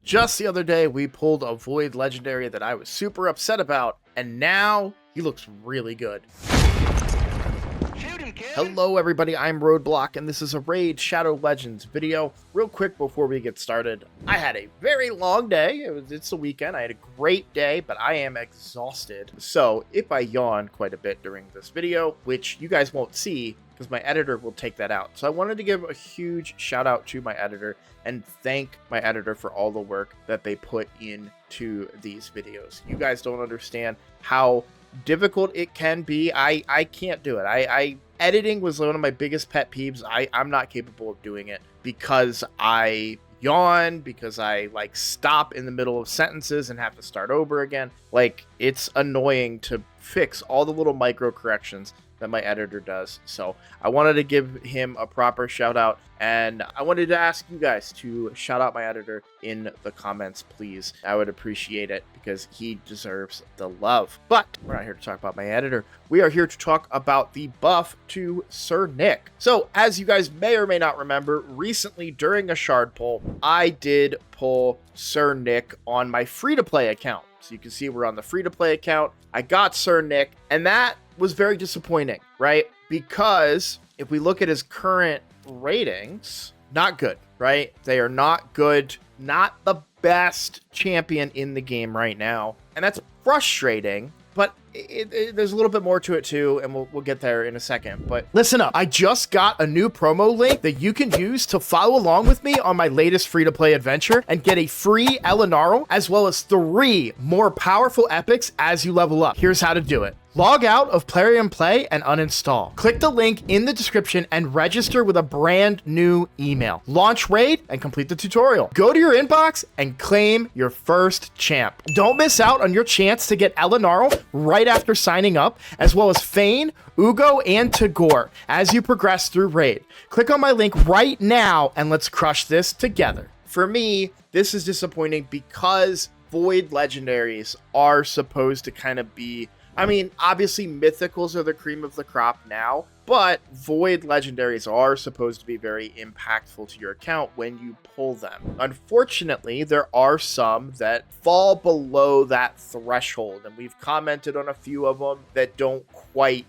Just the other day, we pulled a Void Legendary that I was super upset about, and now he looks really good. Hello everybody, I'm Roadblock, and this is a Raid Shadow Legends video. Real quick before we get started, I had a very long day. It's the weekend. I had a great day, but I am exhausted. So if I yawn quite a bit during this video, which you guys won't see, because my editor will take that out. So I wanted to give a huge shout out to my editor and thank my editor for all the work that they put into these videos. You guys don't understand how difficult it can be. I can't do it. Editing was one of my biggest pet peeves. I'm not capable of doing it because I yawn, because I stop in the middle of sentences and have to start over again. It's annoying to fix all the little micro corrections that my editor does. So I wanted to give him a proper shout out, and I wanted to ask you guys to shout out my editor in the comments, please. I would appreciate it because he deserves the love. But we're not here to talk about my editor. We are here to talk about the buff to Sir Nick. So as you guys may or may not remember, recently during a shard pull, I did pull Sir Nick on my free-to-play account. So you can see we're on the free-to-play account. I got Sir Nick, and that was very disappointing, right? Because if we look at his current ratings, not good, right? They are not good, not the best champion in the game right now. And that's frustrating, but there's a little bit more to it too, and we'll get there in a second. But listen up, I just got a new promo link that you can use to follow along with me on my latest free-to-play adventure and get a free Elenaril, as well as 3 more powerful epics as you level up. Here's how to do it. Log out of Plarium and Play and uninstall. Click the link in the description and register with a brand new email. Launch Raid and complete the tutorial. Go to your inbox and claim your first champ. Don't miss out on your chance to get Elenaril right after signing up, as well as Fayne, Uugo, and Tagoar as you progress through Raid. Click on my link right now and let's crush this together. For me, this is disappointing because Void Legendaries are supposed to kind of be, I mean, obviously mythicals are the cream of the crop now, but Void Legendaries are supposed to be very impactful to your account when you pull them. Unfortunately, there are some that fall below that threshold, and we've commented on a few of them that don't quite,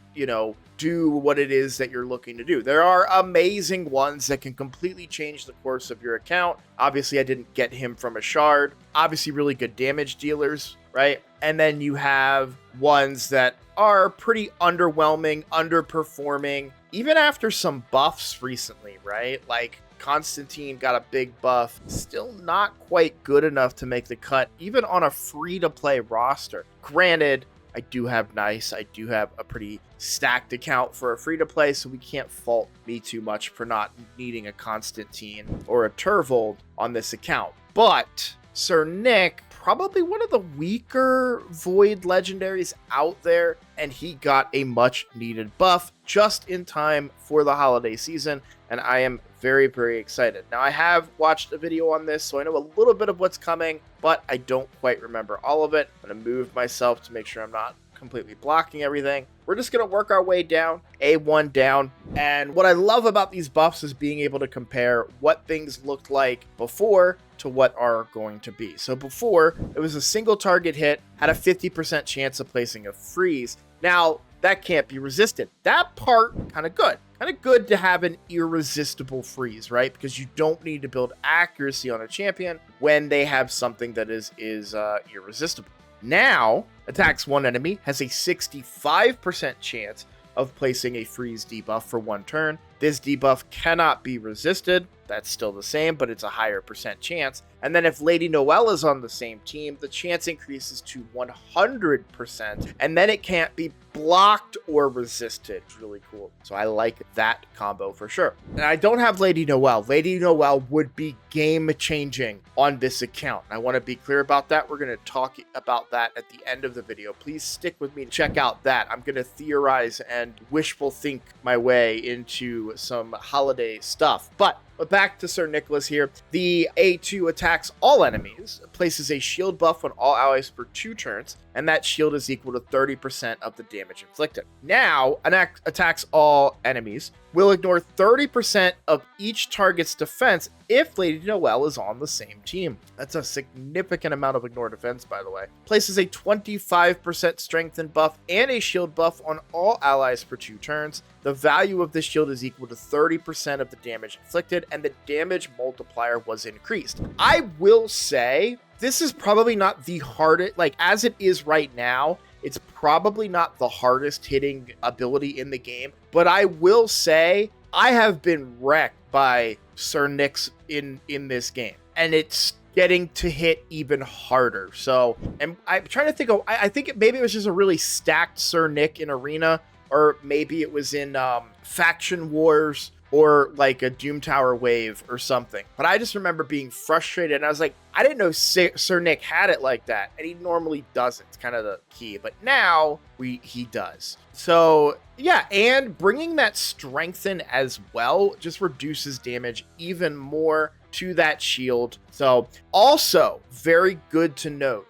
do what it is that you're looking to do. There are amazing ones that can completely change the course of your account. Obviously, I didn't get him from a shard. Obviously, really good damage dealers, right? And then you have ones that are pretty underwhelming, underperforming, even after some buffs recently, right? Like Constantine got a big buff, still not quite good enough to make the cut, even on a free-to-play roster. Granted, I do have a pretty stacked account for a free-to-play, so we can't fault me too much for not needing a Constantine or a Turvold on this account. But Sir Nick, probably one of the weaker Void Legendaries out there, and he got a much needed buff just in time for the holiday season, and I am very, very excited. Now, I have watched a video on this, so I know a little bit of what's coming, but I don't quite remember all of it. I'm going to move myself to make sure I'm not completely blocking everything. We're just going to work our way down, A1 down. And what I love about these buffs is being able to compare what things looked like before to what are going to be. So before, it was a single target hit, had a 50% chance of placing a freeze. Now, that can't be resisted. That part, kind of good. Kind of good to have an irresistible freeze, right? Because you don't need to build accuracy on a champion when they have something that is irresistible. Now, attacks one enemy, has a 65% chance of placing a freeze debuff for 1 turn. This debuff cannot be resisted. That's still the same, but it's a higher percent chance. And then if Lady Noelle is on the same team, the chance increases to 100%, and then it can't be blocked or resisted. It's really cool. So I like that combo for sure. And I don't have Lady Noelle. Lady Noelle would be game-changing on this account. I want to be clear about that. We're going to talk about that at the end of the video. Please stick with me to check out that. I'm going to theorize and wishful think my way into some holiday stuff. But back to Sir Nicholas here. The A2 attacks all enemies, places a shield buff on all allies for 2 turns, and that shield is equal to 30% of the damage inflicted. Now, an act attacks all enemies, will ignore 30% of each target's defense if Lady Noelle is on the same team. That's a significant amount of ignore defense, by the way. Places a 25% strengthen buff and a shield buff on all allies for 2 turns. The value of this shield is equal to 30% of the damage inflicted, and the damage multiplier was increased. I will say, this is probably not the hardest, like as it is right now, it's probably not the hardest hitting ability in the game, but I will say I have been wrecked by Sir Nick's in this game, and it's getting to hit even harder. So, and I'm trying to think of, I think maybe it was just a really stacked Sir Nick in Arena, or maybe it was in Faction Wars, or like a Doom Tower wave or something. But I just remember being frustrated, and I was like, I didn't know Sir Nick had it like that, and he normally doesn't. It's kind of the key, but now he does. So yeah, and bringing that strengthen as well just reduces damage even more to that shield. So also very good to note.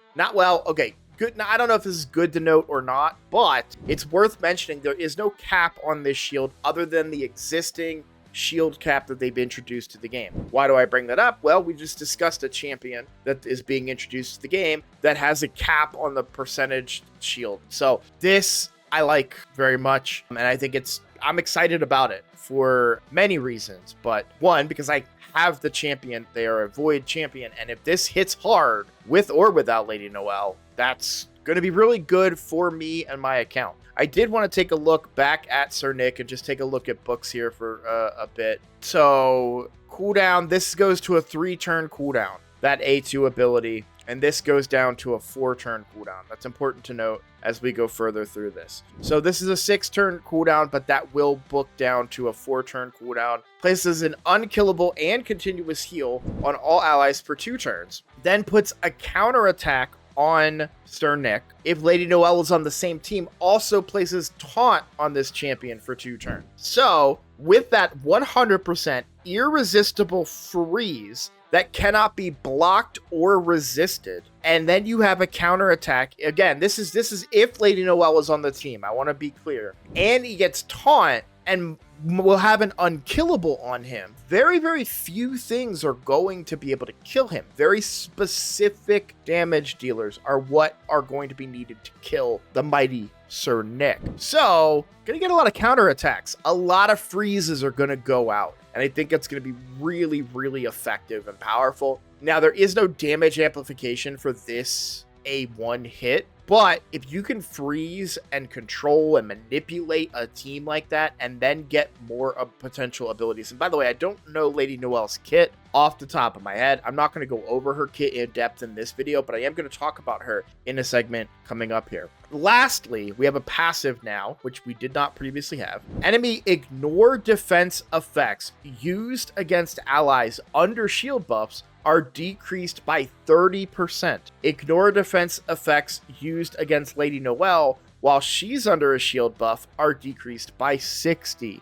Good. Now, I don't know if this is good to note or not, but it's worth mentioning there is no cap on this shield other than the existing shield cap that they've introduced to the game. Why do I bring that up? Well, we just discussed a champion that is being introduced to the game that has a cap on the percentage shield. So this I like very much, and I think I'm excited about it for many reasons. But one, because I have the champion, they are a void champion, and if this hits hard with or without Lady Noelle, that's going to be really good for me and my account. I did want to take a look back at Sir Nick and just take a look at books here for a bit. So cooldown, this goes to a 3-turn cooldown, that A2 ability, and this goes down to a 4-turn cooldown. That's important to note as we go further through this. So this is a 6-turn cooldown, but that will book down to a 4-turn cooldown. Places an unkillable and continuous heal on all allies for 2 turns. Then puts a counterattack on Sir Nick if Lady Noelle is on the same team. Also places taunt on this champion for 2 turns. So with that 100% irresistible freeze that cannot be blocked or resisted, and then you have a counterattack. Again, this is if Lady Noelle is on the team. I want to be clear. And he gets taunt and will have an unkillable on him. Very, very few things are going to be able to kill him. Very specific damage dealers are what are going to be needed to kill the mighty Sir Nick. So, gonna get a lot of counterattacks. A lot of freezes are gonna go out, and I think it's gonna be really, really effective and powerful. Now, there is no damage amplification for this A1 hit, but if you can freeze and control and manipulate a team like that and then get more potential abilities. And by the way, I don't know Lady Noelle's kit off the top of my head. I'm not going to go over her kit in depth in this video, but I am going to talk about her in a segment coming up here. Lastly, we have a passive now, which we did not previously have. Enemy ignore defense effects used against allies under shield buffs are decreased by 30%. Ignore defense effects used against Lady Noelle while she's under a shield buff are decreased by 60%.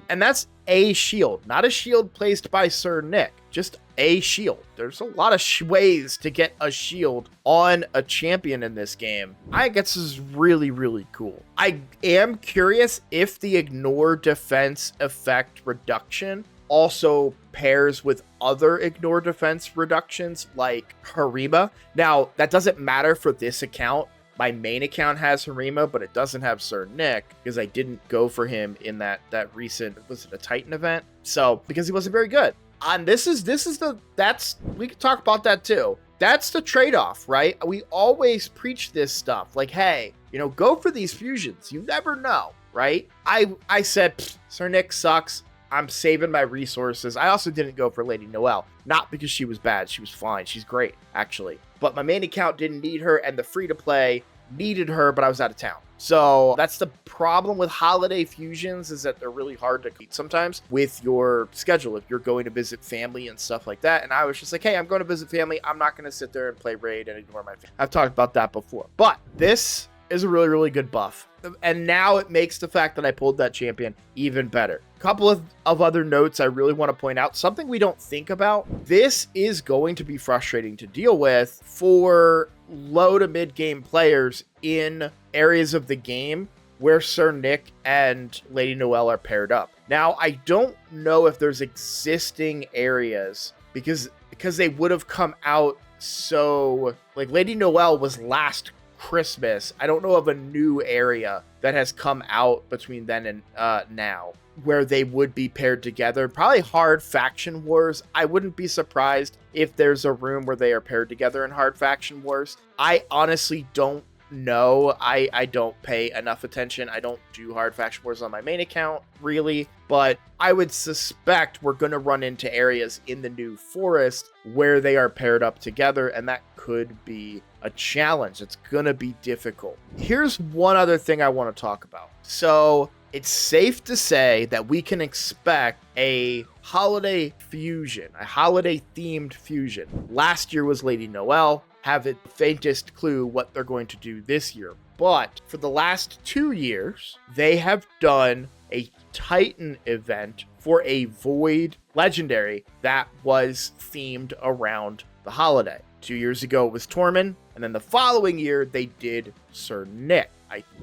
And that's a shield, not a shield placed by Sir Nick, just a shield. There's a lot of ways to get a shield on a champion in this game. I guess this is really, really cool. I am curious if the ignore defense effect reduction also pairs with other ignore defense reductions like Harima. Now, that doesn't matter for this account. My main account has Harima, but it doesn't have Sir Nick because I didn't go for him in that recent, was it a Titan event? So, because he wasn't very good. And we can talk about that too. That's the trade-off, right? We always preach this stuff like, hey, go for these fusions. You never know, right? I said, Sir Nick sucks. I'm saving my resources. I also didn't go for Lady Noelle, not because she was bad. She was fine. She's great, actually. But my main account didn't need her, and the free-to-play needed her, but I was out of town. So that's the problem with holiday fusions, is that they're really hard to beat sometimes with your schedule if you're going to visit family and stuff like that. And I was just like, hey, I'm going to visit family. I'm not going to sit there and play Raid and ignore my family. I've talked about that before. But this is a really, really good buff. And now it makes the fact that I pulled that champion even better. Couple of other notes I really want to point out. Something we don't think about. This is going to be frustrating to deal with for low to mid game players in areas of the game where Sir Nick and Lady Noelle are paired up. Now, I don't know if there's existing areas because they would have come out so, like, Lady Noelle was last Christmas. I don't know of a new area that has come out between then and now where they would be paired together. Probably Hard Faction Wars. I wouldn't be surprised if there's a room where they are paired together in Hard Faction Wars. I honestly don't know. I don't pay enough attention. I don't do Hard Faction Wars on my main account, really, but I would suspect we're going to run into areas in the New Forest where they are paired up together, and that could be a challenge. It's going to be difficult. Here's one other thing I want to talk about. So it's safe to say that we can expect a holiday fusion, a holiday themed fusion. Last year was Lady Noelle. Have the faintest clue what they're going to do this year. But for the last 2 years, they have done a Titan event for a Void Legendary that was themed around the holiday. 2 years ago, it was Tormund, and then the following year, they did Sir Nick.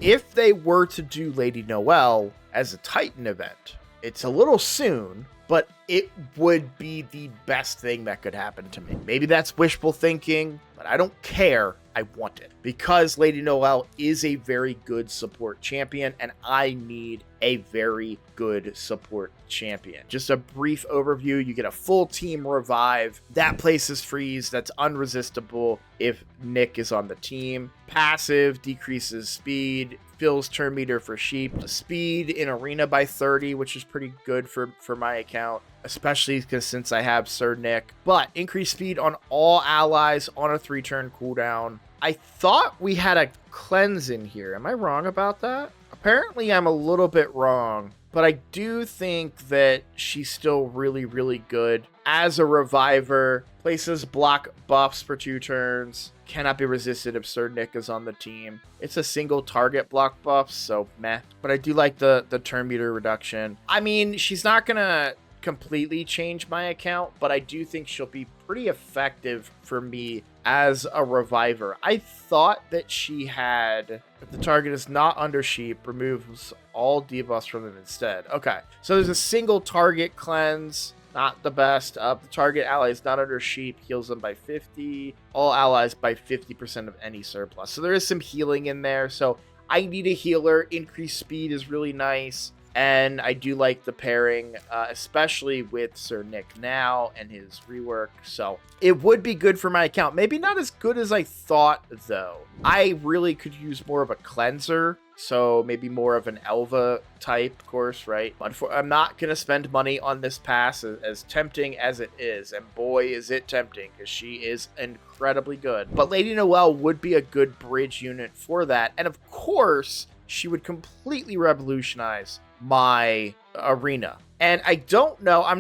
If they were to do Lady Noelle as a Titan event, it's a little soon, but it would be the best thing that could happen to me. Maybe that's wishful thinking, but I don't care. I want it because Lady Noelle is a very good support champion, and I need a very good support champion. Just a brief overview. You get a full team revive. That places freeze. That's unresistible if Nick is on the team. Passive decreases speed. Fills turn meter for sheep. Speed in arena by 30, which is pretty good for my account, especially because since I have Sir Nick. But increased speed on all allies on a 3-turn cooldown. I thought we had a cleanse in here. Am I wrong about that? Apparently I'm a little bit wrong, but I do think that she's still really, really good. As a reviver, places block buffs for 2 turns, cannot be resisted if Sir Nick is on the team. It's a single target block buff, so meh. But I do like the turn meter reduction. I mean, she's not gonna completely change my account, but I do think she'll be pretty effective for me as a reviver. I thought that she had, if the target is not under sheep, removes all debuffs from them instead. Okay, so there's a single target cleanse, not the best. The target ally is not under sheep, heals them by 50, all allies by 50% of any surplus. So there is some healing in there, so I need a healer. Increased speed is really nice. And I do like the pairing, especially with Sir Nick now and his rework. So it would be good for my account. Maybe not as good as I thought, though. I really could use more of a cleanser. So maybe more of an Elva type course, right? I'm not going to spend money on this pass as tempting as it is. And boy, is it tempting, because she is incredibly good. But Lady Noelle would be a good bridge unit for that. And of course, she would completely revolutionize my arena. And I don't know, I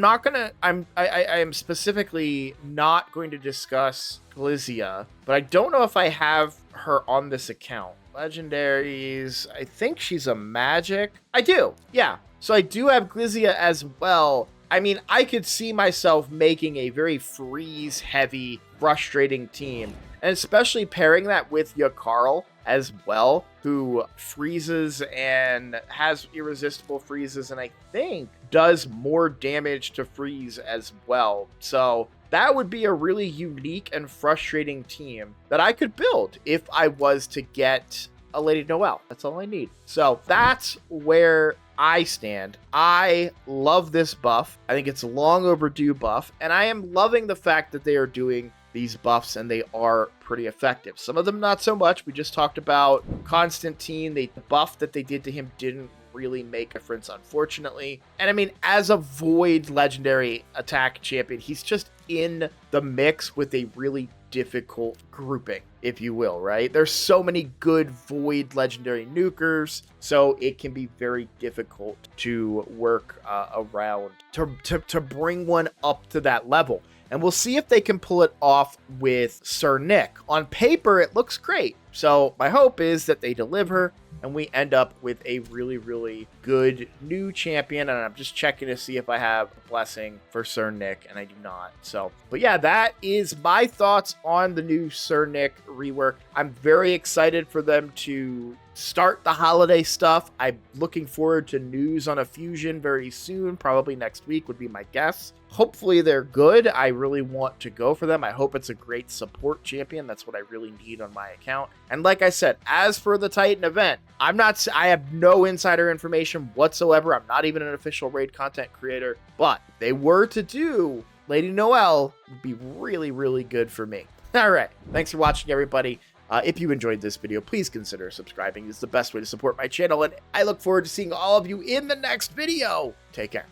am specifically not going to discuss Glizia, but I don't know if I have her on this account. Legendaries, I think she's a magic. I do, yeah. So I do have Glizia as well. I mean, I could see myself making a very freeze heavy, frustrating team, and especially pairing that with Yakarl as well, who freezes and has irresistible freezes, and I think does more damage to freeze as well. So that would be a really unique and frustrating team that I could build if I was to get a Lady Noelle. That's all I need. So that's where I stand. I love this buff. I think it's a long overdue buff, and I am loving the fact that they are doing these buffs, and they are pretty effective. Some of them not so much. We just talked about Constantine. The buff that they did to him didn't really make a difference, unfortunately. And I mean, as a Void Legendary attack champion, he's just in the mix with a really difficult grouping, if you will, right? There's so many good Void Legendary nukers, so it can be very difficult to work around to bring one up to that level. And we'll see if they can pull it off with Sir Nick. On paper, it looks great. So my hope is that they deliver. and we end up with a really, really good new champion. And I'm just checking to see if I have a blessing for Sir Nick, and I do not. So, but yeah, that is my thoughts on the new Sir Nick rework. I'm very excited for them to start the holiday stuff. I'm looking forward to news on a fusion very soon, probably next week would be my guess. Hopefully they're good. I really want to go for them. I hope it's a great support champion. That's what I really need on my account. And like I said, as for the Titan event, I have no insider information whatsoever. I'm not even an official raid content creator, but if they were to do Lady Noelle, it would be really, really good for me. All right. Thanks for watching, everybody. If you enjoyed this video, please consider subscribing. It's the best way to support my channel, and I look forward to seeing all of you in the next video. Take care.